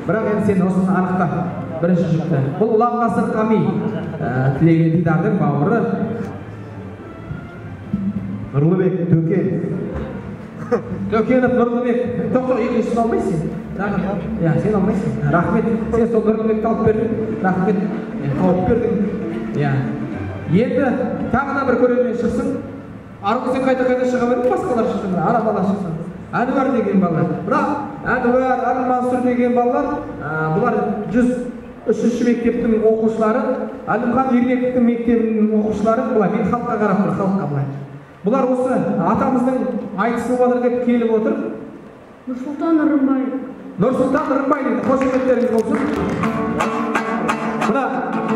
Бірақ енді сен осыны анықта бірінші жүкті. Бұл ұлан ғасыр қами тілеген Дидардың бауыры Нұрлыбек Төкен. Төкенов Нұрлыбек. Тоқта екіншісін алмайсың? Иә, сен алмайсың. Рахмет. Сен сол Нұрлыбекті алып бердің. Рахмет. Тауып бердің. Иә. Енді тағы да бір көрермен шықсын. Арғы сен қайта-қайта шыға бердің, басқалар шықсын. Ана бала шықсын. Әнуар деген балалар. Бірақ Әнуар, Әлмансұр деген балалар, бұлар 103-ші мектептің оқушылары, Әлімхан Ермековтің мектебінің оқушылары, бұлар мен халыққа қарап тұр, халыққа бұлай. Бұлар осы атамыздың айтысы болар деп келіп отыр. Нұрсұлтан Ырымбай. Нұрсұлтан Ырымбай дейді. Қошеметтеріңіз болсын. Мына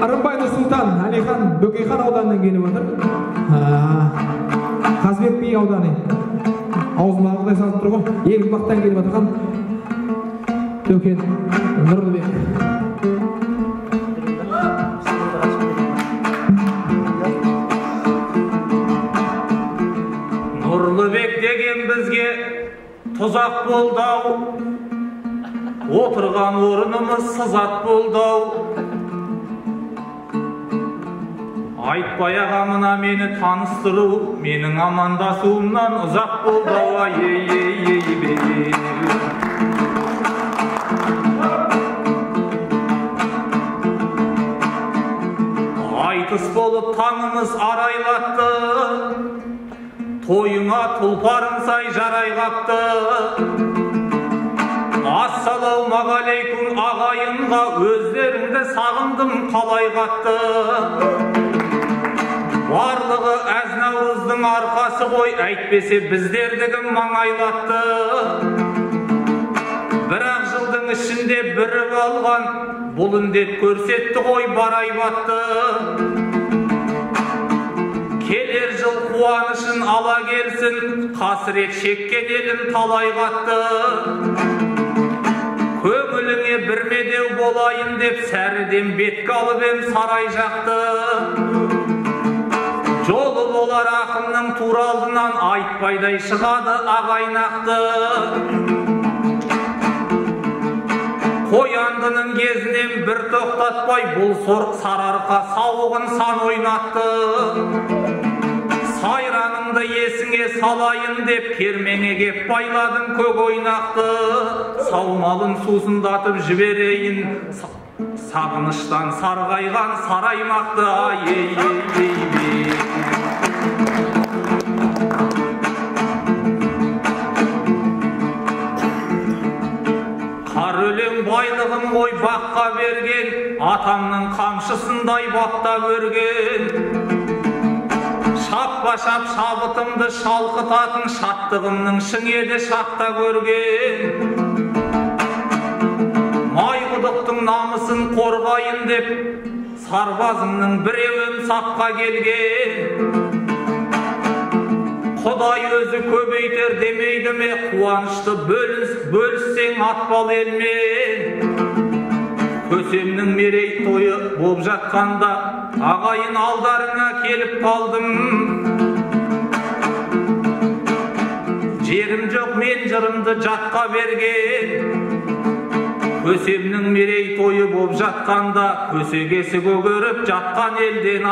Ырымбай Нұрсұлтан, Әлихан Бөкейхан ауданынан келіп отыр. Қазбек би ауданы. Аузыма алғыдай салып тұр ғой. Егіз бақтан келіп отырған Төкен Нұрлыбек. Нұрлыбек деген бізге тұзақ болды-ау, отырған орнымыз сызат болды-ау. Айтпай ағамына мені таныстыру, менің амандасуымнан ұзақ болды-ау. Айтыс болып таңымыз арайлатты, тойыңа тұлпарың сай жарай қапты. Ассалаумағалейкум ағайынға, өздеріңді сағындым қалай қатты. Барлығы Әз-Наурыздың арқасы ғой, әйтпесе біздердігім маңайлатты. Бірақ жылдың ішінде біріп алған, бұл індет көрсетті ғой барай батты. Келер жыл қуанышын ала келсін, қасірет шеккен елін талай қатты. Көңіліңе бір медеу болайын деп, сәріден бетке алып ем сарай жақты. Жолы болар ақынның тура алдынан, айтпайдай шығады ағайнақты. Қояндының кезінен бір тоқтатпай, бұл сарыарқа сауығын сан ойнатты. Сайраныңды есіңе салайын деп, кермеңе кеп байладым көк ойнақты. Саумалын сусындатып жіберейін, сағыныштан сарғайған сараймақты. Қар өлең байлығын ғой баққа берген, атамның қамшысындай баптап өрген. Шаппа-шап шабытымды шалқытатын, шаттығымның шың еді шақта көрген. Майқұдықтың намысын қорғайын деп, сарбазымның біреуім сапқа келген. Құдай өзі көбейтер демейді ме, қуанышты бөліссең атпал елмен. Көсемнің мерей тойы болып жатқанда, ағайын алдарыңа келіп қалдым. Жерім жоқ мен жырымды жатқа берген. Көсемнің мерей тойы болып жатқанда, көсегесі көгеріп жатқан елден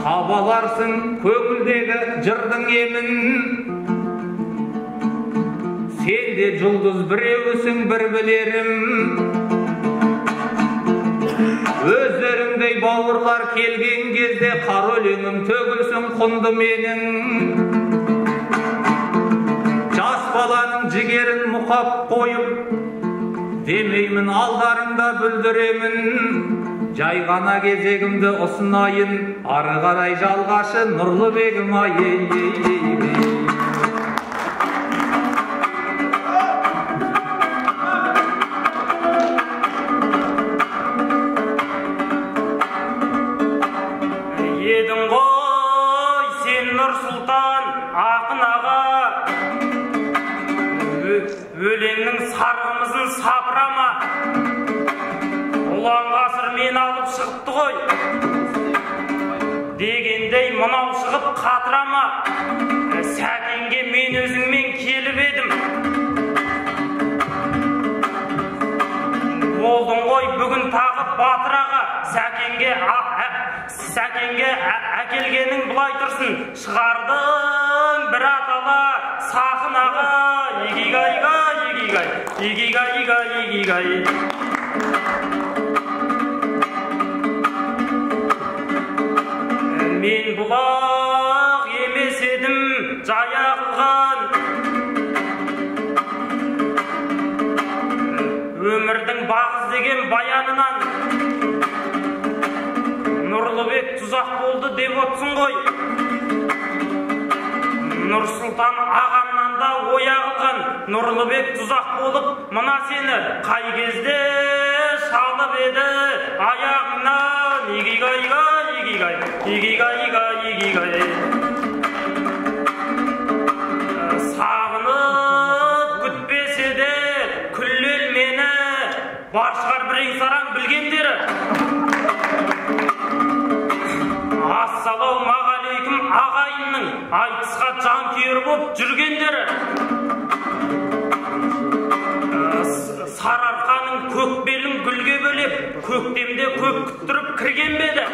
Табаларсың көңілдегі жырдың емін, сен де жұлдыз біреусің бір білерім. Өздеріңдей бауырлар келген кезде, қар өлеңім төгілсін құнды менің. Жас баланың жігерін мұқап қойып, демеймін алдарыңда бүлдіремін. Жай ғана кезегімді ұсынайын, ары қарай жалғашы Нұрлыбегім Едің ғой сен Нұрсұлтан ақын аға, өлеңнің сарғымызын сапырама. Ұлан ғасыр мені алып шығыпты ғой дегендей мынау шығып қатырама Сәкенге мен өзіңмен келіп едім болдың ғой бүгін тағы Батыр аға Сәкенге әкелгенің бұлай тұрсын шығардың бір атала Сақын аға егигайға егигай мен бұлақ емес едім жая қылған өмірдің бағыз деген баянынан Нұрлыбек тұзақ болды деп отсын ғой Нұрсұлтан ағамнан да оя қылған Нұрлыбек тұзақ болып мына сені қай кезде шалып еді аяғыңнан егигайға сағынып күтпесе де күллел мені бар шығар бірең сараң білгендері ассалаумағалейкум ағайынның айтысқа жан күйер боп жүргендері сарыарқаның көк белін гүлге бөлеп көктемде көп күттіріп кірген беді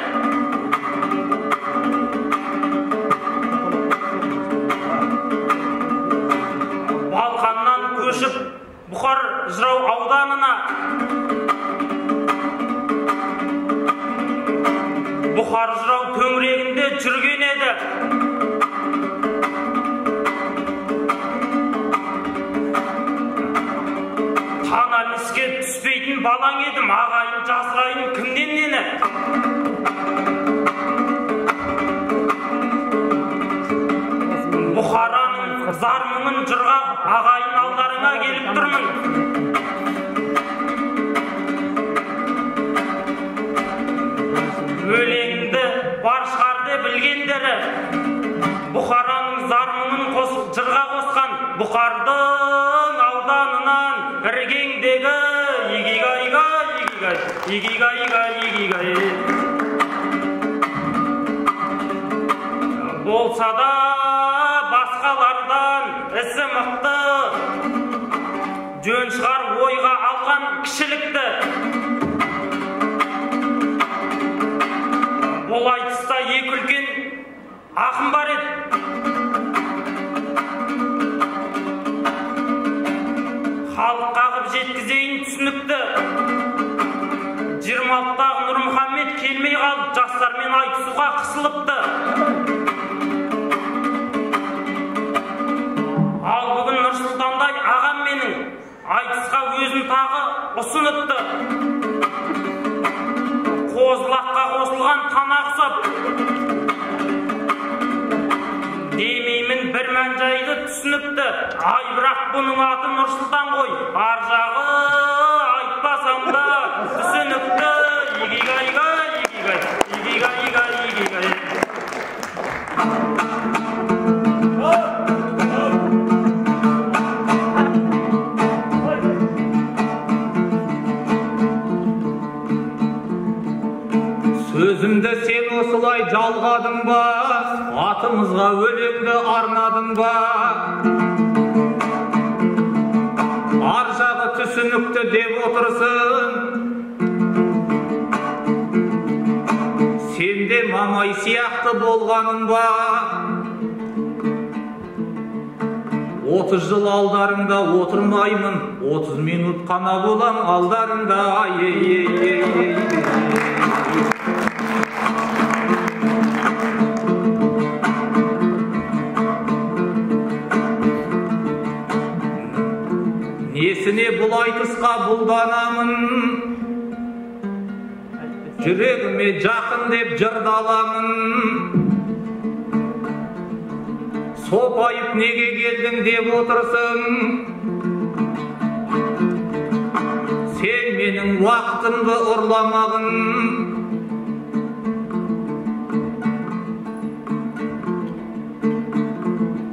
Балқаннан көшіп Бұқар Жырау ауданына Бұқар Жырау төңірегінде жүрген еді Таналіске түспейтін балаң едім ағайын жасырайын кімнен нені Бұқараның зармыңын жырғап ағайын алдарыңа келіп тұрмын өлеңді бар шығар деп білгендері Бұқараның зармыңын жырға қосқан Бұқардың ауданынан іргеңдегі егигайға болса да басқалардан ісі мықты жөн шығар ойға алған кішілікті бұл айтыста екі үлкен ақын бар еді халық қағып жеткізейін түсінікті 26-тағы Нұрмұхаммед келмей қалып жастармен айтысуға қысылыпты ал бүгін Нұрсұлтандай ағам менің айтысқа өзін тағы ұсыныпты қозылаққа қосылған тана ұқсап демеймін бір мән жайды түсініпті ай бірақ бұның аты Нұрсұлтан ғой ар жағы айтпасам да түсінікті егигайға сөзімді сен осылай жалғадың ба атымызға өлеңді арнадың ба ар жағы түсінікті деп отырсын сен де мамай сияқты болғаның ба 30 жыл алдарыңда отырмаймын 30 минут қана болам алдарыңда несіне бұл айтысқа бұлданамын жүрегіме жақын деп жырдаламын сопайып неге келдің деп отырсың сен менің уақытымды ұрламағын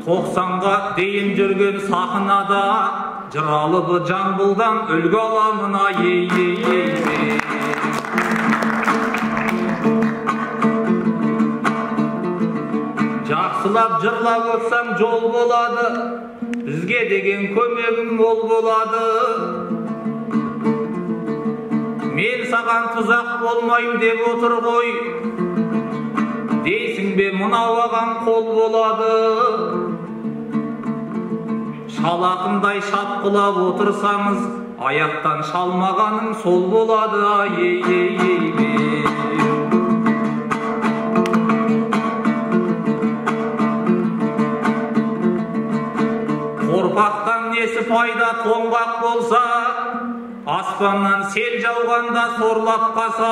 90-ға дейін жүрген сахнада жыралыбы Жамбылдан үлгі аламын ай сыйлап жырлап өтсәң жол болады, бізге деген көмегің мол болады. Мен саған тұзақ болмайым деп отыр ғой, дейсің бе мынау ағаң қол болады. Шалақындай шапқылап отырсаңыз, аяқтан шалмағаның сол болады. Қорқақтан несі пайда тоңғақ болса, аспаннан сел жауғанда сорлап қаса.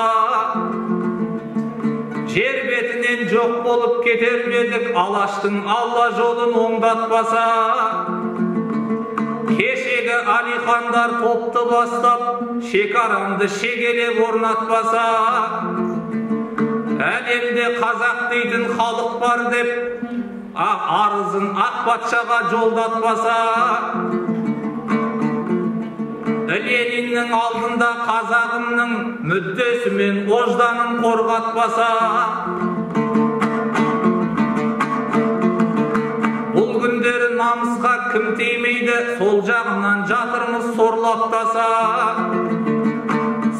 Жер бетінен жоқ болып кетер медік, алаштың алла жолын оңдатпаса. Кешегі алихандар топты бастап, шекарамды шегелеп орнатпаса. Әлемде қазақ дейтін халық бар деп, арызын ақ патшаға жолдатпаса. Лениннің алдында қазағымның мүддесі мен ожданын қорғатпаса. Бұл күндері намысқа кім тимейді, сол жағынан жатырмыз сорлаптаса.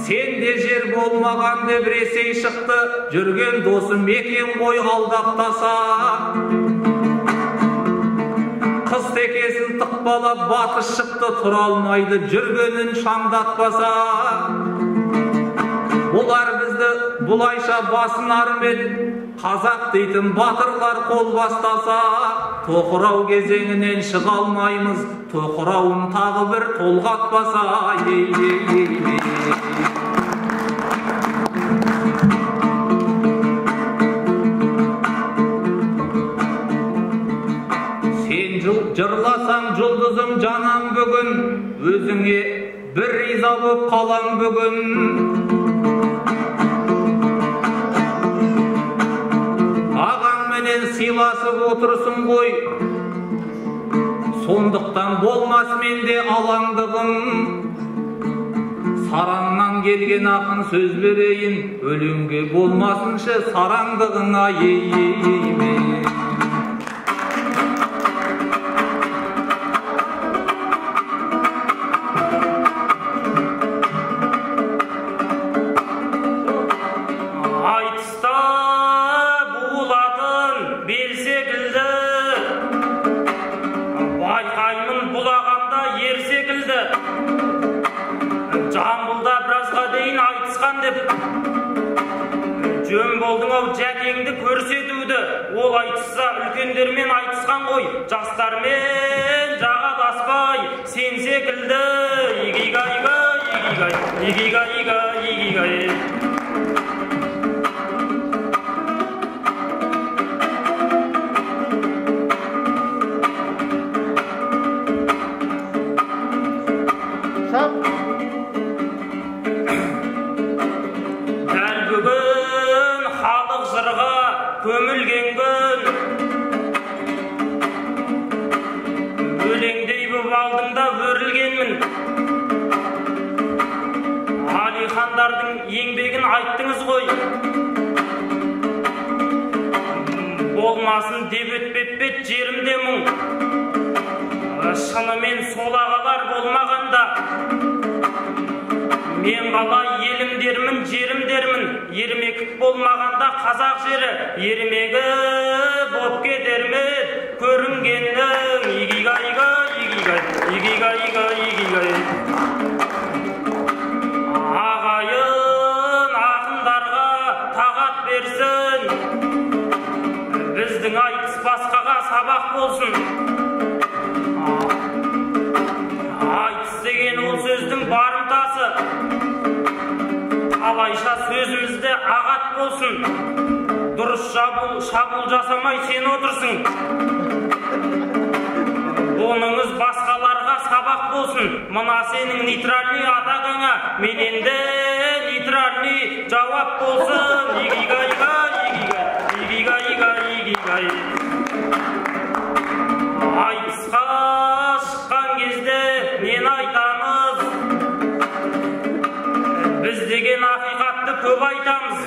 Сенде жер болмаған деп Ресей шықты, жүрген досым екен ғой алдаптаса. Қыз текесін тықпалап батыс шықты, тұра алмайды жүргенін шаңдатпаса. Бұлар бізді бұлайша басын армен, қазақ дейтін батырлар қол бастаса. Тоқырау кезеңінен шыға алмаймыз, тоқырауын тағы бір толғатпаса. Жырласаң жұлдызым жанам бүгін, өзіңе бір риза боп қалам бүгін. Ағаң менен сыйласып отырсын ғой, сондықтан болмас менде алаңдығым. Сараңнан келген ақын сөз берейін, өлеңге болмасыншы сараңдығыңа. Жөн болдың ау жәкеңді көрсетуді, ол айтысса үлкендермен айтысқан ғой, жастармен жағаласпай сен секілді. Игигайга, игигай, игигайга, игигай. Көмілген күн, өлеңдей боп алдыңда өрілгенмін. Алихандардың еңбегін айттыңыз ғой, болмасын деп өтпеп жерімде мұң. Шынымен сол ағалар болмағанда, мен қалай елімдермін, жерімдермін. Ермек болмағанда қазақ жері, ермегі боп кетермед көрінгеннің. Игигайга, игигай, игигайга, игигай. Ағайын ақындарға тағат берсін, біздің айтыс басқаға сабақ болсын. Айтыс деген ол сөздің барымтасы, алайша сөзімізде ағат болсын. Дұрыс шабуыл жасамай сен отырсың. Оныңыз басқаларға сабақ болсын. Мына сенің нейтральный атағыңа менен де нейтральный жауап болсын. Игигайга, игигай, игигайга, игигай. Айтысқа шыққан кезде нені айтамыз? Біз деген ақиқатты көп айтамыз.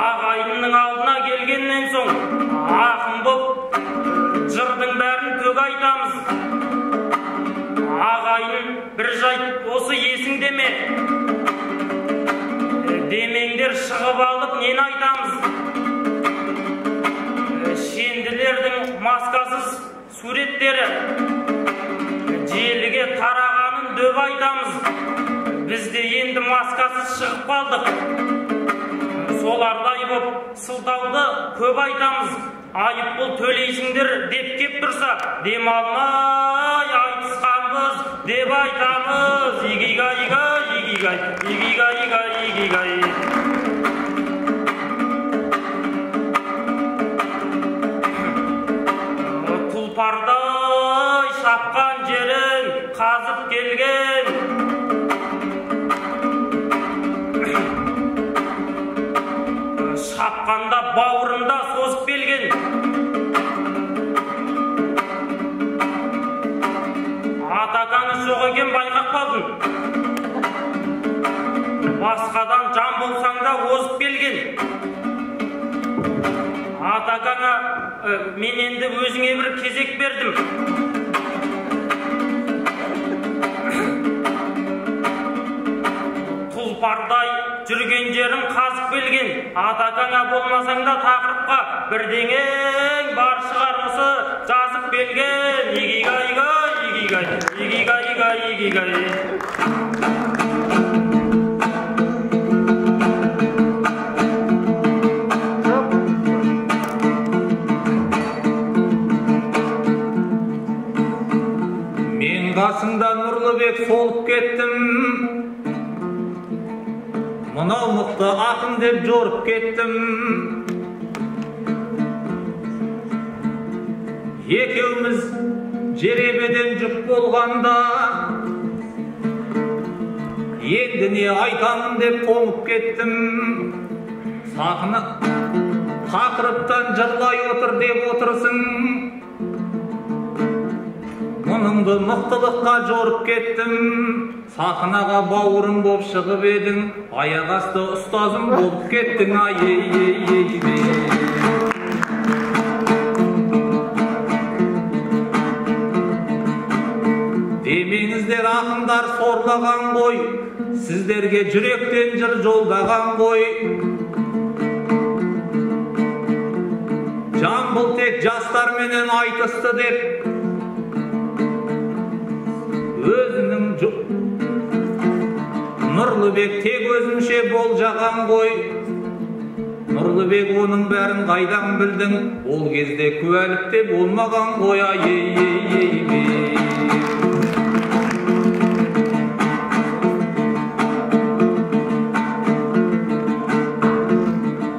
Ағайынның алдына шығып алып нені айтамыз? Шенділердің маскасыз суреттері желіге тарағанын дөп айтамыз. Бізде енді маскасыз шығып қалдық. Солардай боп сылтауды көп айтамыз. Айыппұл төлейсіңдер деп кеп тұрса, демалмай айтысқанбыз деп айтамыз. Игигай-игай, игигай, игигай-игай, игигай. Тұлпардай шапқан жерін қазып келген, шапқанда бауырында созып келген. Атакаңыз жоқ екен байқап қалдың. Басқадан жан болсаң да озып келген. Атакаңа мен енді өзіңе бір кезек бердім. Тұлпардай жүрген жерін қазып келген. Атакаңа болмасаң да тақырыпқа бірдеңең бар шығар осы жазып келген. Игигай-игай, игигай, игигай-игай, игигай. Мен қасыңда Нұрлыбек солып кеттім, мынау мықты ақын деп жорып кеттім. Екеуміз жеребеден жүк болғанда, енді не айтамын деп тоңып кеттім. Сахна тақырыптан жырлай отыр деп отырсың, мұныңды мықтылыққа жорып кеттім. Сахнаға бауырың боп шығып едің, аяқ асты ұстазым болып кеттің. Ай-ей-ей-ей. Демеңіздер ақындар сорлаған ғой, сіздерге жүректен жыр жолдаған ғой. Жамбыл тек жастарменен айтысты деп өзінің Нұрлыбек тек өзімше болжаған ғой. Нұрлыбек оның бәрін қайдан білдің, ол кезде куәлікте болмаған ғой. Ай-ей-ей-ей.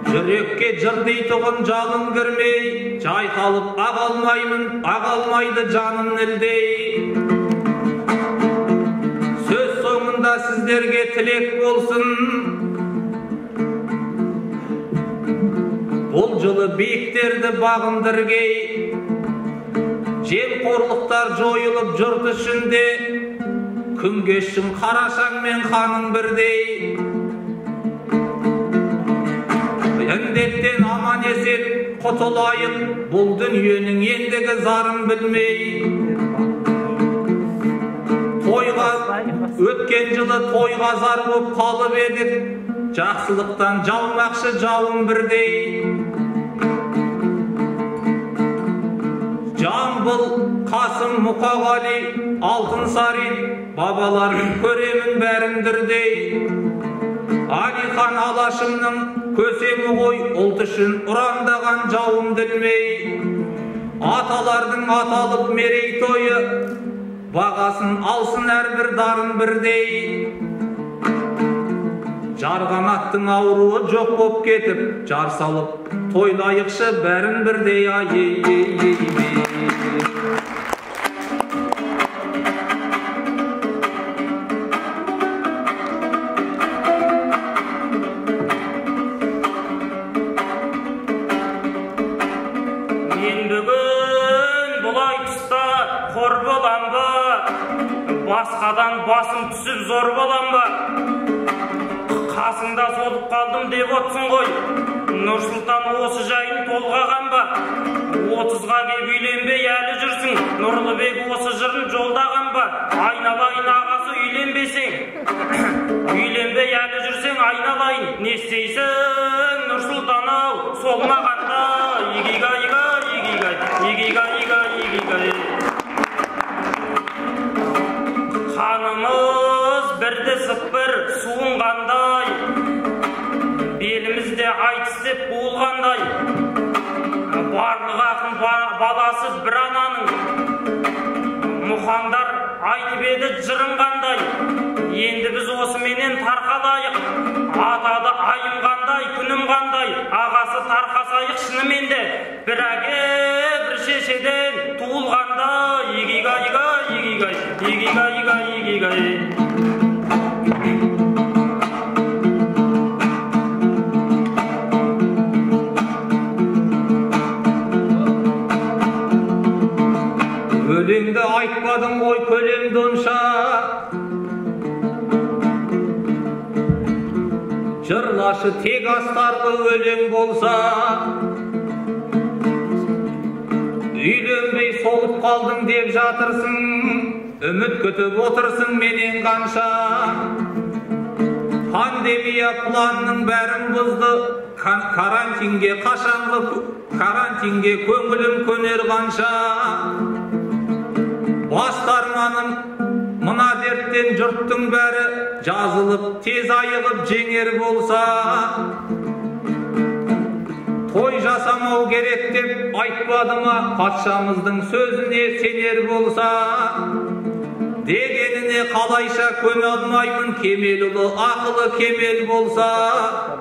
Жүрекке жыр дейтұғын жалын кірмей, жайқалып ағалмаймын, ағалмайды жаным нілдей. Сіздерге тілек болсын, бұл жылы биіктерді бағындыргей, жемқорлықтар жойылып жұрт ішінде, күн кешсін қарашаң мен ханың бірдей. Індеттен аман есен құтылайық, бұл дүниенің ендігі зарын білмей. Өткен жылы тойға зар боп қалып едік, жақсылықтан жаумақшы жауын бірдей. Жамбыл, Қасым, Мұқағали, Алтынсарин, бабалардың көремін бәріндірдей. Алихан Алашымның көсемі ғой, ұлт үшін ұрандаған жауын ділмей. Аталардың аталып мерейтойы, бағасын алсын әрбір дарын бірдей. Жарғанаттың ауруы жоқ боп кетіп, жар салып тойлайықшы бәрін бірдей. Ай-ей-ей-ей. Мен бүгін бұлай тұста қор болам ба, басқадан басым түсіп зор болам ба? Қасыңда солып қалдым деп отсың ғой, Нұрсұлтан осы жайын толғаған ба? 30-ға кеп үйленбей әлі жүрсің, Нұрлыбек осы жырын жолдаған ба? Айналайын ағасы үйленбесең, үйленбей әлі жүрсең айналайын, не істейсің? солмағанда игигайга игигай қанымыз бірді сықпыр суынғандай белімізде айтыс деп буылғандай барлық ақын баласы бір ананың мұхаңдар айтып еді жырын қандай енді біз осыменен тарқалайық атады айым қандай күнім қандай ағасы тарқасайық шынымен де бір әке бір шешеден туылғандай игигайга өлеңді айтпадың ғой көлемді онша жырлашы тек астарлы өлең болса үйленбей солып қалдың деп жатырсың үміт күтіп отырсың менен қанша пандемия планның бәрін бұзды карантинге көңілім көнер қанша бастарманым мына дерттен жұрттың бәрі жазылып тез айығып жеңер болса той жасамау керек деп айтпады ма патшамыздың сөзіне сенер болса дегеніне қалайша көне алмаймын кемелұлы ақылы кемел болса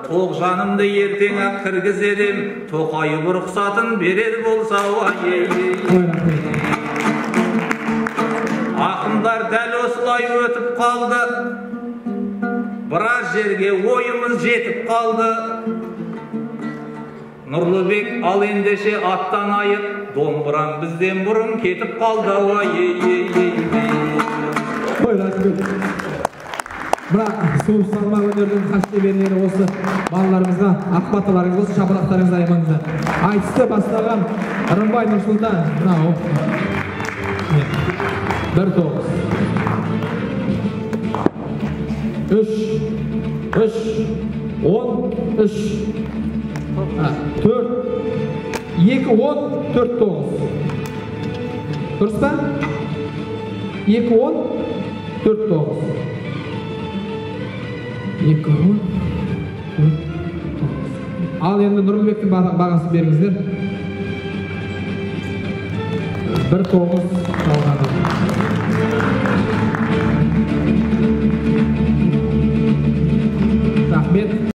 тоғжанымды ертең-ақ кіргізер ем Тоқайып рұқсатын берер болса ақындар дәл осылай өтіп қалды біраз жерге ойымыз жетіп қалды Нұрлыбек ал ендеше аттанайық домбырам бізден бұрын кетіп қалды бірақ суып салмақ өнердің хас шеберлері осы балаларымызға ақбаталарыңыз осы шапалақтарыңызды аймаңыздар айтысты бастаған Рымбай Нұрсұлтан мынау 1-9 3 10 4 2-10 4-9 дұрыс па? 2-10 4-9 2-10 4-9 ал енді Нұрлыбектің бағасын беріңіздер 1-9 қалғаны